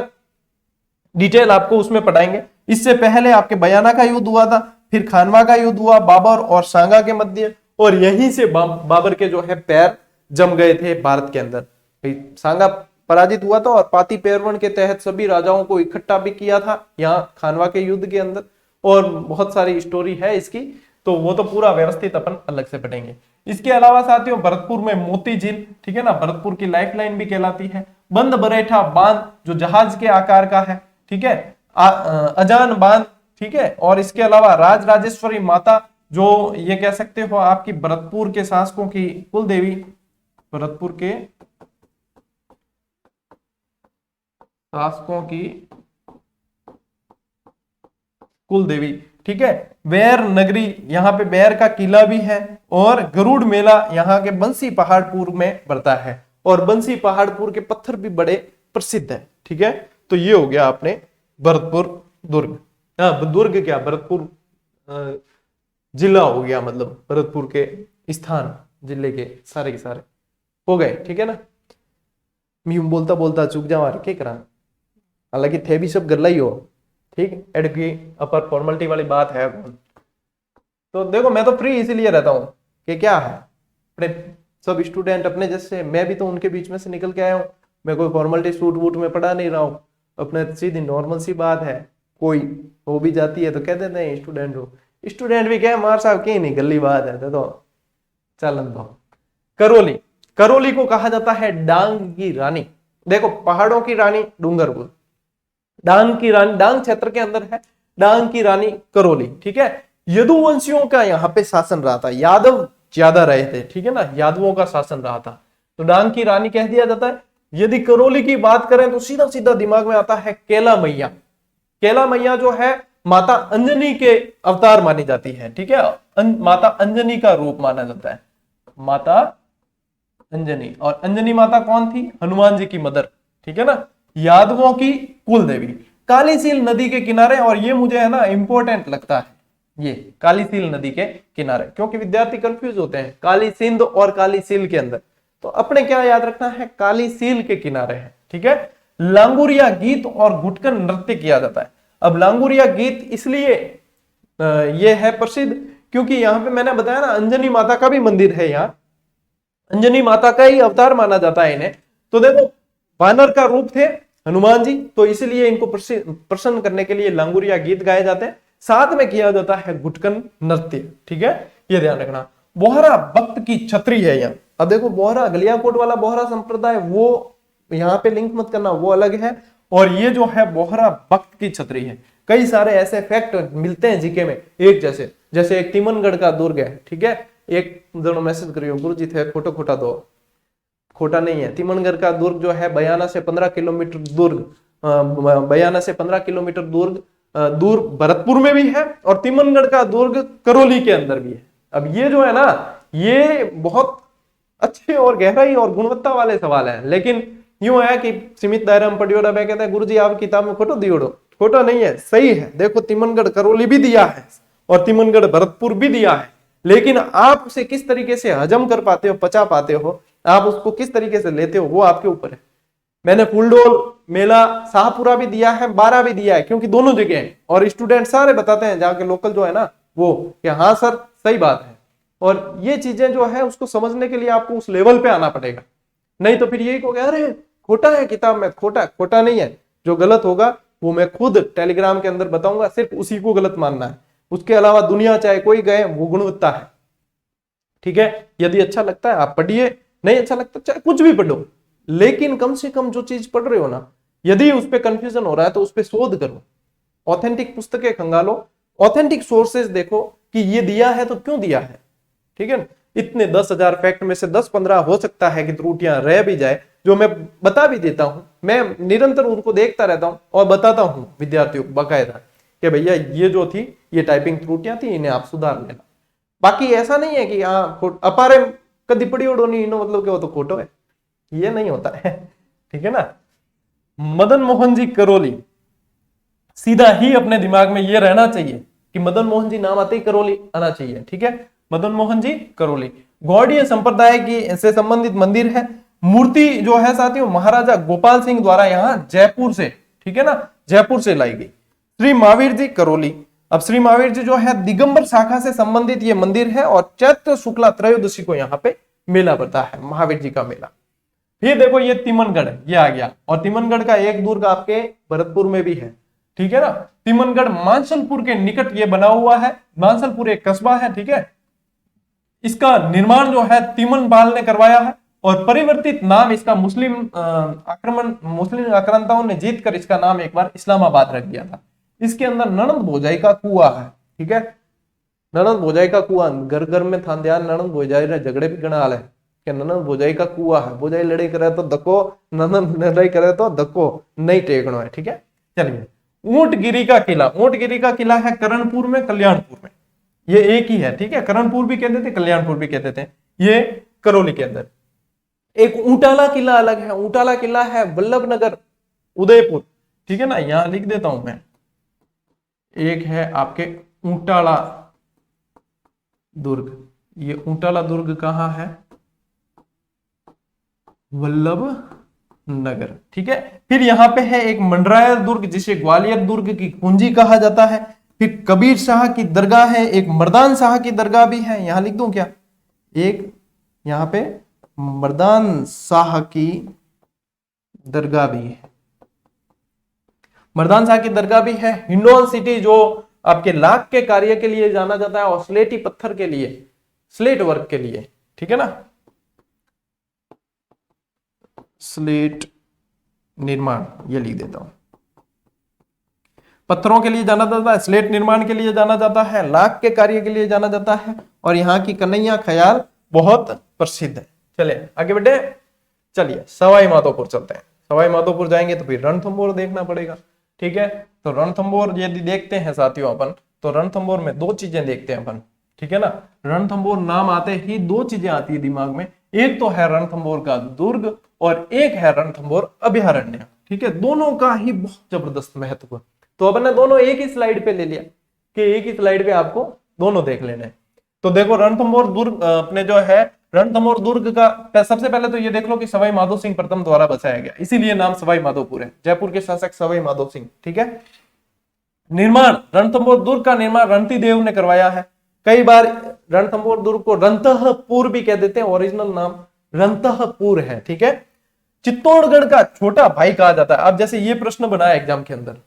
डिटेल आपको उसमें पढ़ाएंगे। इससे पहले आपके बयाना का युद्ध हुआ था, फिर खानवा का युद्ध हुआ बाबर और सांगा के मध्य, और यहीं से बाबर के जो है पैर जम गए थे भारत के अंदर। सांगा पराजित हुआ था और पाती पैरवण के तहत सभी राजाओं को इकट्ठा भी किया था यहाँ खानवा के युद्ध के अंदर, और बहुत सारी स्टोरी है इसकी, तो वो तो पूरा व्यवस्थित अपन अलग से पढ़ेंगे। इसके अलावा साथियों, भरतपुर में मोती झील, ठीक है ना, भरतपुर की लाइफलाइन भी कहलाती है। बंद बरेठा बांध जो जहाज के आकार का है, ठीक है, अजान बांध, ठीक है, और इसके अलावा राज राजेश्वरी माता जो ये कह सकते हो आपकी भरतपुर के शासकों की कुल देवी, भरतपुर के शासकों की कुल देवी। ठीक है, बैर नगरी, यहाँ पे बैर का किला भी है, और गरुड़ मेला यहाँ के बंसी पहाड़पुर में पड़ता है, और बंसी पहाड़पुर के पत्थर भी बड़े प्रसिद्ध है। ठीक है, तो ये हो गया आपने भरतपुर दुर्ग। हाँ, दुर्ग क्या, भरतपुर जिला हो गया, मतलब भरतपुर के स्थान जिले के सारे हो गए। ठीक है ना, मैं बोलता बोलता चुक जावा क्या करा, हालांकि थे भी सब गल्ला ही हो। ठीक, एड की अपर फॉर्मेलिटी वाली बात है। तो देखो, मैं तो फ्री इसीलिए रहता हूँ कि क्या है, अपने सब स्टूडेंट अपने जैसे, मैं भी तो उनके बीच में से निकल के आया हूँ। मैं कोई फॉर्मेलिटी सूट वूट में पढ़ा नहीं रहा हूँ, अपने सीधी नॉर्मल सी बात है। कोई हो भी जाती है तो कह देते हैं स्टूडेंट हो, स्टूडेंट भी क्या मार साहब की नहीं, गली बात है। तो चलन दो। करौली, करौली को कहा जाता है डांग की रानी। देखो, पहाड़ों की रानी डूंगरपुर, डांग की रानी डांग क्षेत्र के अंदर है, डांग की रानी करौली। ठीक है, यदुवंशियों का यहाँ पे शासन रहा था, यादव ज्यादा रहे थे। ठीक है ना, यादवों का शासन रहा था, तो डांग की रानी कह दिया जाता है। यदि करौली की बात करें तो सीधा सीधा दिमाग में आता है केला मैया। केला मैया जो है माता अंजनी के अवतार मानी जाती है। ठीक है, माता अंजनी का रूप माना जाता है, माता अंजनी। और अंजनी माता कौन थी? हनुमान जी की मदर। ठीक है ना, यादवों की कुल देवी, कालीसील नदी के किनारे। और ये मुझे है ना इंपॉर्टेंट लगता है, ये कालीसील नदी के किनारे, क्योंकि विद्यार्थी कंफ्यूज होते हैं काली सिंध और कालीसील के अंदर। तो अपने क्या याद रखना है, कालीसील के किनारे है। ठीक है, लांगुरिया गीत और घुटकन नृत्य किया जाता है। अब लांगुरिया गीत इसलिए ये है प्रसिद्ध क्योंकि यहाँ पे मैंने बताया ना, अंजनी माता का भी मंदिर है यहाँ, अंजनी माता का ही अवतार माना जाता है इन्हें। तो देखो, वानर का रूप थे हनुमान जी, तो इसलिए इनको प्रसन्न करने के लिए लांगुरिया गीत गाए जाते हैं, साथ में किया जाता है घुटकन नृत्य। ठीक है, ये ध्यान रखना। बोहरा भक्त की छत्री है यहाँ। अब देखो, बोहरा गलियाकोट वाला बोहरा संप्रदाय, वो यहाँ पे लिंक मत करना, वो अलग है, और ये जो है बोहरा भक्त की छत्री है। कई सारे ऐसे फैक्ट मिलते हैं जीके में एक जैसे, जैसे एक तिमनगढ़ का दुर्ग है। ठीक है, एक जनो मैसेज करियो, गुरु जी थे खोटो खोटा दो, खोटा नहीं है। तिमनगढ़ का दुर्ग जो है बयाना से 15 किलोमीटर दुर्ग, बयाना से 15 किलोमीटर दुर्ग दूर भरतपुर में भी है, और तिमनगढ़ का दुर्ग करौली के अंदर भी है। अब ये जो है ना, ये बहुत अच्छे और गहराई और गुणवत्ता वाले सवाल है, लेकिन यूं है कि सीमित दायरा में पढ़ियोड़ा मैं कहता है गुरुजी आप किताब में खोटो दियोड़ो, खोटा नहीं है, सही है। देखो, तिमनगढ़ करौली भी दिया है और तिमनगढ़ भरतपुर भी दिया है, लेकिन आप उसे किस तरीके से हजम कर पाते हो, पचा पाते हो, आप उसको किस तरीके से लेते हो, वो आपके ऊपर है। मैंने फूलडोल मेला शाहपुरा भी दिया है, 12 भी दिया है, क्योंकि दोनों जगह है, और स्टूडेंट सारे बताते हैं जाके लोकल जो है ना वो, कि हाँ सर सही बात है। और ये चीजें जो है उसको समझने के लिए आपको उस लेवल पे आना पड़ेगा, नहीं तो फिर यही को कह रहे हैं खोटा है किताब में, खोटा खोटा नहीं है। जो गलत होगा वो मैं खुद टेलीग्राम के अंदर बताऊंगा, सिर्फ उसी को गलत मानना है। उसके अलावा दुनिया चाहे कोई गए, वो गुणवत्ता है। ठीक है, यदि अच्छा लगता है आप पढ़िए, नहीं अच्छा लगता चाहे कुछ भी पढ़ो, लेकिन कम से कम जो चीज पढ़ रहे हो ना, यदि उस पर कंफ्यूजन हो रहा है तो उस पर शोध करो, ऑथेंटिक पुस्तकें खंगालो, ऑथेंटिक सोर्सेज देखो कि ये दिया है तो क्यों दिया है। ठीक है ना, इतने 10,000 फैक्ट में से 10-15 हो सकता है कि त्रुटियां रह भी जाए, जो मैं बता भी देता हूं। मैं निरंतर उनको देखता रहता हूं और बताता हूं विद्यार्थियों को बाकायदा कि भैया ये जो थी ये टाइपिंग त्रुटियां थी, इन्हें आप सुधार लेना। बाकी ऐसा नहीं है कि हाँ अपारे कदी पड़ी उड़ो नहीं इनो मतलब कि वो तो खोटो है, ये नहीं होता है। ठीक है ना। मदन मोहन जी करौली, सीधा ही अपने दिमाग में ये रहना चाहिए कि मदन मोहन जी नाम आते ही करौली आना चाहिए। ठीक है, मदन मोहन जी करौली गौड़ीय संप्रदाय की से संबंधित मंदिर है। मूर्ति जो है साथियों महाराजा गोपाल सिंह द्वारा यहाँ जयपुर से, ठीक है ना, जयपुर से लाई गई। श्री महावीर जी करौली, अब श्री महावीर जी जो है दिगंबर शाखा से संबंधित ये मंदिर है और चैत्र शुक्ला त्रयोदशी को यहाँ पे मेला पड़ता है, महावीर जी का मेला। फिर देखो ये तिमनगढ़ ये आ गया, और तिमनगढ़ का एक दुर्ग आपके भरतपुर में भी है। ठीक है ना, तिमनगढ़ मानसलपुर के निकट ये बना हुआ है। मानसलपुर एक कस्बा है। ठीक है, इसका निर्माण जो है तिमन बाल ने करवाया है और परिवर्तित नाम इसका मुस्लिम आक्रांताओं ने जीतकर इसका नाम एक बार इस्लामाबाद रख दिया था। इसके अंदर ननंद भोजाई का कुआं है। ठीक है, ननंद भोजाई का कुआं, घर घर में था ध्यान, ननंद भोजाई रे झगड़े भी गणा हाल है कि ननंद भोजाई का कुआं है, भोजाई लड़ाई करे तो धक्को, ननंद लड़ाई करे तो धक्को नहीं टेकनो है। ठीक है, चलिए ऊंटगिरी का किला, ऊंटगिरी का किला है करणपुर में, कल्याणपुर में, ये एक ही है। ठीक है, करणपुर भी कहते थे, कल्याणपुर भी कहते थे, ये करौली के अंदर। एक ऊंटाला किला अलग है, ऊंटाला किला है वल्लभ नगर उदयपुर। ठीक है ना, यहां लिख देता हूं मैं, एक है आपके ऊंटाला दुर्ग, ये ऊंटाला दुर्ग कहां है, वल्लभ नगर। ठीक है, फिर यहां पे है एक मंडरायल दुर्ग जिसे ग्वालियर दुर्ग की कुंजी कहा जाता है। फिर कबीर शाह की दरगाह है, एक मर्दान शाह की दरगाह भी है, यहां लिख दूं क्या, एक यहां पे मर्दान शाह की दरगाह भी है, मर्दान शाह की दरगाह भी है। हिंडोन सिटी जो आपके लाख के कार्य के लिए जाना जाता है और स्लेटी पत्थर के लिए, स्लेट वर्क के लिए। ठीक है ना, स्लेट निर्माण ये लिख देता हूं, पत्थरों के लिए जाना जाता है, स्लेट निर्माण के लिए जाना जाता है, लाख के कार्य के लिए जाना जाता है, और यहाँ की कन्हैया ख्याल बहुत प्रसिद्ध है। चलिए आगे बढ़े, चलिए सवाई माधोपुर चलते हैं। सवाई माधोपुर जाएंगे तो फिर रणथंभौर देखना पड़ेगा। ठीक है, तो रणथंभौर यदि देखते हैं साथियों अपन, तो रणथंभौर में दो चीजें देखते हैं अपन। ठीक है ना, रणथंभौर नाम आते ही दो चीजें आती है दिमाग में, एक तो है रणथंभौर का दुर्ग और एक है रणथंभौर अभयारण्य। ठीक है, दोनों का ही बहुत जबरदस्त महत्व, तो अपन ने दोनों एक ही स्लाइड पे ले लिया कि एक ही स्लाइड पे आपको दोनों देख लेने हैं। तो देखो रणथंभौर दुर्ग अपने जो है रणथंभौर दुर्ग का सबसे पहले तो ये देख लो कि सवाई माधो सिंह प्रथम द्वारा बसाया गया, इसीलिए नाम सवाई माधोपुर है, जयपुर के शासक सवाई माधो सिंह। ठीक है, निर्माण रणथंभौर दुर्ग का निर्माण रणती देव ने करवाया है। कई बार रणथंभौर दुर्ग को रणतहपुर भी कह देते हैं, ओरिजिनल नाम रणतहपुर है। ठीक है, चित्तौड़गढ़ का छोटा भाई कहा जाता है। अब जैसे ये प्रश्न बनाया एग्जाम के अंदर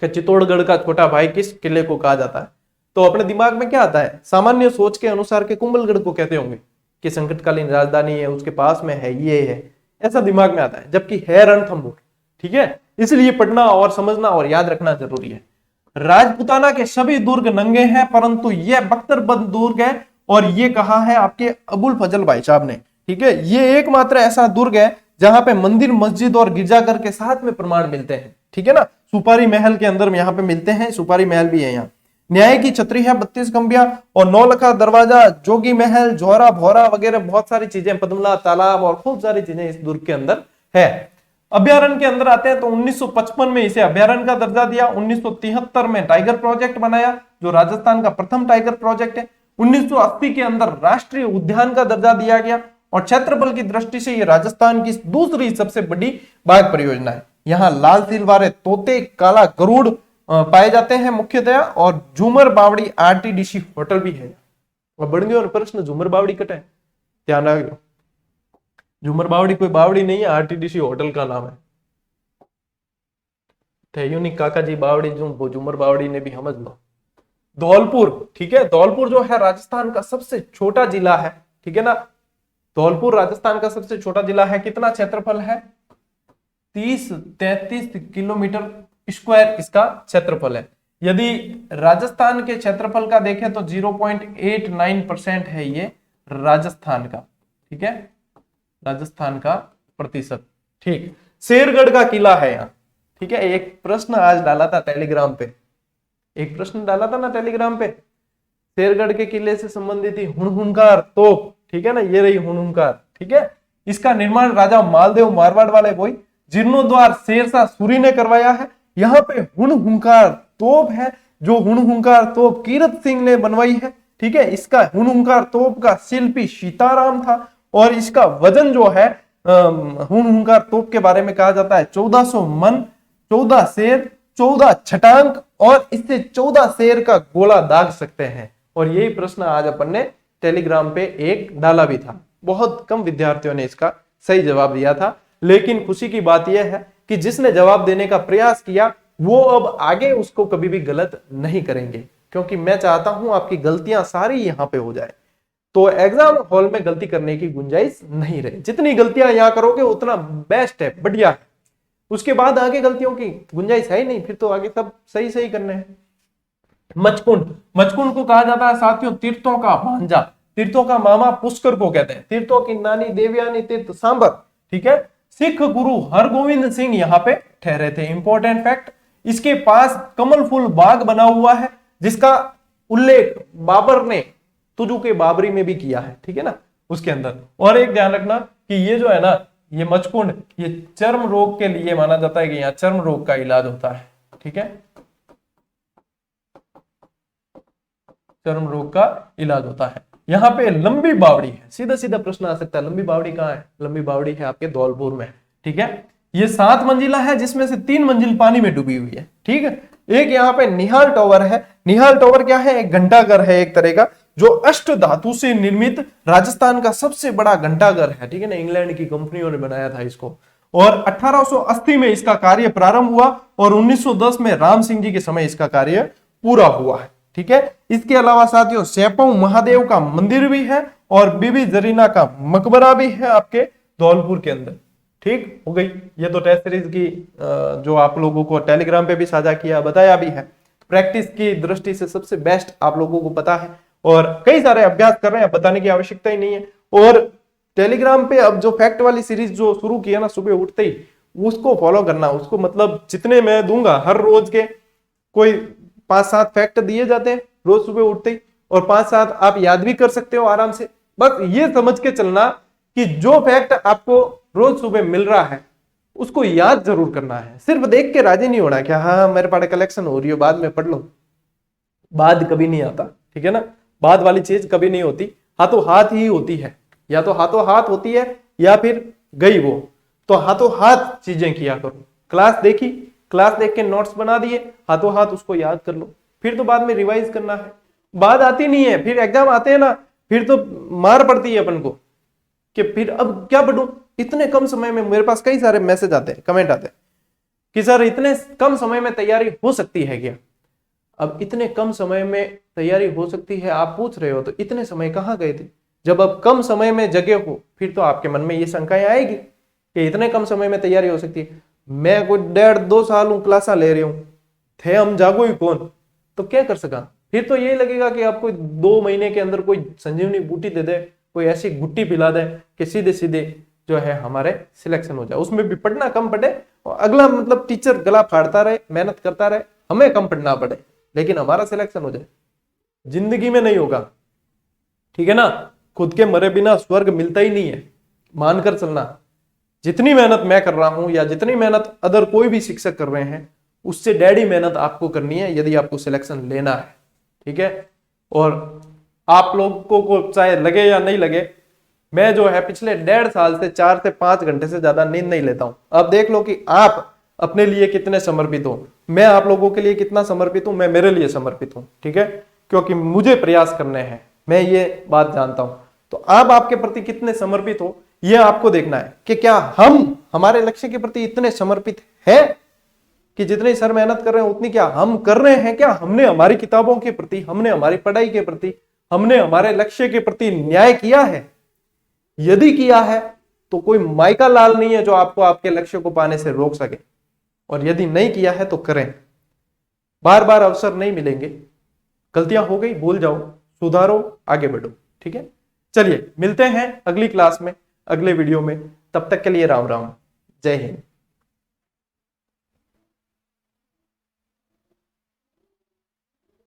कि चित्तौड़गढ़ का छोटा भाई किस किले को कहा जाता है, तो अपने दिमाग में क्या आता है, सामान्य सोच के अनुसार के कुंभलगढ़ को कहते होंगे कि संकटकालीन राजधानी है, उसके पास में है, ये है, ऐसा दिमाग में आता है, जबकि है रणथंभौर। ठीक है, इसलिए पढ़ना और समझना और याद रखना जरूरी है। राजपुताना के सभी दुर्ग नंगे हैं, परंतु यह बख्तरबंद दुर्ग है, और ये कहा है आपके अबुल फजल भाई साहब ने। ठीक है, ये एकमात्र ऐसा दुर्ग है जहां पे मंदिर, मस्जिद और गिरजाघर के साथ में प्रमाण मिलते हैं। ठीक है ना, सुपारी महल के अंदर यहाँ पे मिलते हैं, सुपारी महल भी है यहाँ। न्याय की छतरी है, 32 खंबिया और 9 लखा दरवाजा, जोगी महल, जोहरा भौरा वगैरह बहुत सारी चीजें, पद्मला तालाब और खूब सारी चीजें इस दुर्ग के अंदर है। अभ्यारण्य के अंदर आते हैं तो 1955 में इसे अभ्यारण्य का दर्जा दिया, 1973 में टाइगर प्रोजेक्ट बनाया जो राजस्थान का प्रथम टाइगर प्रोजेक्ट है, 1980 के अंदर राष्ट्रीय उद्यान का दर्जा दिया गया, और क्षेत्रफल की दृष्टि से यह राजस्थान की दूसरी सबसे बड़ी बाघ परियोजना है। यहाँ लाल सिल वाले तोते, काला गरुड़ पाए जाते हैं मुख्यतया, और झूमर बावड़ी आरटीडीसी होटल भी है। बढ़ और प्रश्न झूमर बावड़ी कटे ध्यान रखो, झूमर बावड़ी कोई बावड़ी नहीं है, आरटीडीसी होटल का नाम है। थे यूनिक काका जी बावड़ी जो झूमर बावड़ी ने भी समझ लो। धौलपुर, ठीक है, धौलपुर जो है राजस्थान का सबसे छोटा जिला है, ठीक है ना। धौलपुर राजस्थान का सबसे छोटा जिला है। कितना क्षेत्रफल है? 30-33 किलोमीटर स्क्वायर इसका क्षेत्रफल है। यदि राजस्थान के क्षेत्रफल का देखें तो 0.89% है ये राजस्थान का, ठीक है, राजस्थान का प्रतिशत। ठीक, शेरगढ़ का किला है यहाँ, ठीक है। एक प्रश्न आज डाला था टेलीग्राम पे, एक प्रश्न डाला था ना टेलीग्राम पे, शेरगढ़ के किले से संबंधित ही हुनहुनकार तोप, ठीक है ना, ये रही हुनहुनकार, ठीक है। इसका निर्माण राजा मालदेव मारवाड़ वाले कोई जीर्णोद्वार शेरशाह सूरी ने करवाया है। यहाँ पे हुनहुनकार तोप है, जो हुनहुनकार तोप कीरत सिंह ने बनवाई है, ठीक है। इसका हुनहुनकार तोप का शिल्पी सीताराम था और इसका वजन जो है हुनहुनकार तोप के बारे में कहा जाता है 1400 मन, 14 शेर, 14 छटांक और इससे 14 शेर का गोला दाग सकते हैं। और यही प्रश्न आज अपन ने टेलीग्राम पे एक डाला भी था। बहुत कम विद्यार्थियों ने इसका सही जवाब दिया था, लेकिन खुशी की बात यह है कि जिसने जवाब देने का प्रयास किया वो अब आगे उसको कभी भी गलत नहीं करेंगे, क्योंकि मैं चाहता हूं आपकी गलतियां सारी यहां पे हो जाए, तो एग्जाम हॉल में गलती करने की गुंजाइश नहीं रहे। जितनी गलतियां यहां करोगे उतना बेस्ट है, बढ़िया है। उसके बाद आगे गलतियों की गुंजाइश है ही नहीं, फिर तो आगे सब सही सही करने हैं। मचकुंड, मचकुंड को कहा जाता है साथियों तीर्थों का भांजा, तीर्थों का मामा पुष्कर को कहते हैं, तीर्थों की नानी देवयानी तीर्थ सांबर, ठीक है। सिख गुरु हरगोविंद सिंह यहाँ पे ठहरे थे। इंपॉर्टेंट फैक्ट, इसके पास कमल फूल बाग बना हुआ है जिसका उल्लेख बाबर ने तुजु के बाबरी में भी किया है, ठीक है ना, उसके अंदर। और एक ध्यान रखना कि ये जो है ना, ये मचकुंड, ये चर्म रोग के लिए माना जाता है कि यहाँ चर्म रोग का इलाज होता है, ठीक है, चर्म रोग का इलाज होता है। यहाँ पे लंबी बावड़ी है, सीधा सीधा प्रश्न आ सकता है, लंबी बावड़ी कहाँ है? लंबी बावड़ी है आपके धौलपुर में, ठीक है। ये 7 मंजिला है जिसमें से 3 मंजिल पानी में डूबी हुई है, ठीक है। एक यहाँ पे निहाल टावर है। निहाल टावर क्या है? एक घंटाघर है एक तरह का, जो अष्ट धातु से निर्मित राजस्थान का सबसे बड़ा घंटाघर है, ठीक है ना। इंग्लैंड की कंपनियों ने बनाया था इसको और 1880 में इसका कार्य प्रारंभ हुआ और 1910 में राम सिंह जी के समय इसका कार्य पूरा हुआ है, ठीक है। इसके अलावा साथियों सेपऊ महादेव का मंदिर भी है और बीबी जरीना का मकबरा भी है आपके धौलपुर के अंदर। ठीक हो गई। ये तो टेस्ट सीरीज की जो आप लोगों को टेलीग्राम पे भी साझा किया, बताया भी है। प्रैक्टिस की दृष्टि से सबसे बेस्ट आप लोगों को पता है और कई सारे अभ्यास कर रहे हैं, बताने की आवश्यकता ही नहीं है। और टेलीग्राम पे अब जो फैक्ट वाली सीरीज जो शुरू की है ना सुबह उठते ही, उसको फॉलो करना। उसको मतलब जितने मैं दूंगा हर रोज के कोई 5-7 फैक्ट दिए जाते हैं रोज सुबह उठते ही, और 5-7 आप याद भी कर सकते हो आराम से। बस ये समझ के चलना कि जो फैक्ट आपको रोज सुबह मिल रहा है उसको याद जरूर करना है। सिर्फ देख के राजी नहीं होना कि हाँ मेरे पास कलेक्शन हो रही है बाद में पढ़ लो। बाद कभी नहीं आता, ठीक है ना। बाद वाली चीज कभी नहीं होती, हाथों हाथ ही होती है। या तो हाथों हाथ होती है या फिर गई वो, तो हाथों हाथ चीजें किया करो। क्लास देखी, क्लास देख के नोट्स बना दिए, हाथों हाथ उसको याद कर लो, फिर तो बाद में रिवाइज करना है। बाद आती नहीं है, फिर एग्जाम आते हैं ना, फिर तो मार पड़ती है अपन को कि फिर अब क्या पढ़ूं। इतने कम समय में मेरे पास कई सारे मैसेज आते हैं, कमेंट आते हैं कि सर इतने कम समय में तैयारी हो सकती है क्या? अब इतने कम समय में तैयारी हो सकती है आप पूछ रहे हो, तो इतने समय कहाँ गए थे? जब अब कम समय में जगे हो फिर तो आपके मन में ये शंकाएं आएगी कि इतने कम समय में तैयारी हो सकती है। मैं कोई 1.5-2 साल क्लासा ले रही हूँ, थे हम जागो ही कौन, तो क्या कर सका? फिर तो यही लगेगा कि आपको 2 महीने के अंदर कोई संजीवनी बूटी दे दे, कोई ऐसी गुट्टी पिला दे कि सीधे सीधे जो है हमारे सिलेक्शन हो जाए। उसमें भी पढ़ना कम पड़े और अगला मतलब टीचर गला फाड़ता रहे, मेहनत करता रहे, हमें कम पढ़ना पड़े, लेकिन हमारा सिलेक्शन हो जाए। जिंदगी में नहीं होगा, ठीक है ना। खुद के मरे बिना स्वर्ग मिलता ही नहीं है, मानकर चलना। जितनी मेहनत मैं कर रहा हूं या जितनी मेहनत अदर कोई भी शिक्षक कर रहे हैं, उससे डैडी मेहनत आपको करनी है यदि आपको सिलेक्शन लेना है, ठीक है। और आप लोगों को चाहे लगे या नहीं लगे, मैं जो है पिछले 1.5 साल से 4 से 5 घंटे से ज्यादा नींद नहीं लेता हूं। अब देख लो कि आप अपने लिए कितने समर्पित हो, मैं आप लोगों के लिए कितना समर्पित हूं, मैं मेरे लिए समर्पित हूं, ठीक है, क्योंकि मुझे प्रयास करने हैं, मैं ये बात जानता हूं। तो आप आपके प्रति कितने समर्पित हो ये आपको देखना है कि क्या हम हमारे लक्ष्य के प्रति इतने समर्पित हैं कि जितनी सर मेहनत कर रहे हैं उतनी क्या हम कर रहे हैं? क्या हमने हमारी किताबों के प्रति, हमने हमारी पढ़ाई के प्रति, हमने हमारे लक्ष्य के प्रति न्याय किया है? यदि किया है तो कोई माइका लाल नहीं है जो आपको आपके लक्ष्य को पाने से रोक सके, और यदि नहीं किया है तो करें। बार बार अवसर नहीं मिलेंगे, गलतियां हो गई भूल जाओ, सुधारो, आगे बढ़ो। ठीक है, चलिए मिलते हैं अगली क्लास में, अगले वीडियो में। तब तक के लिए राम राम, जय हिंद।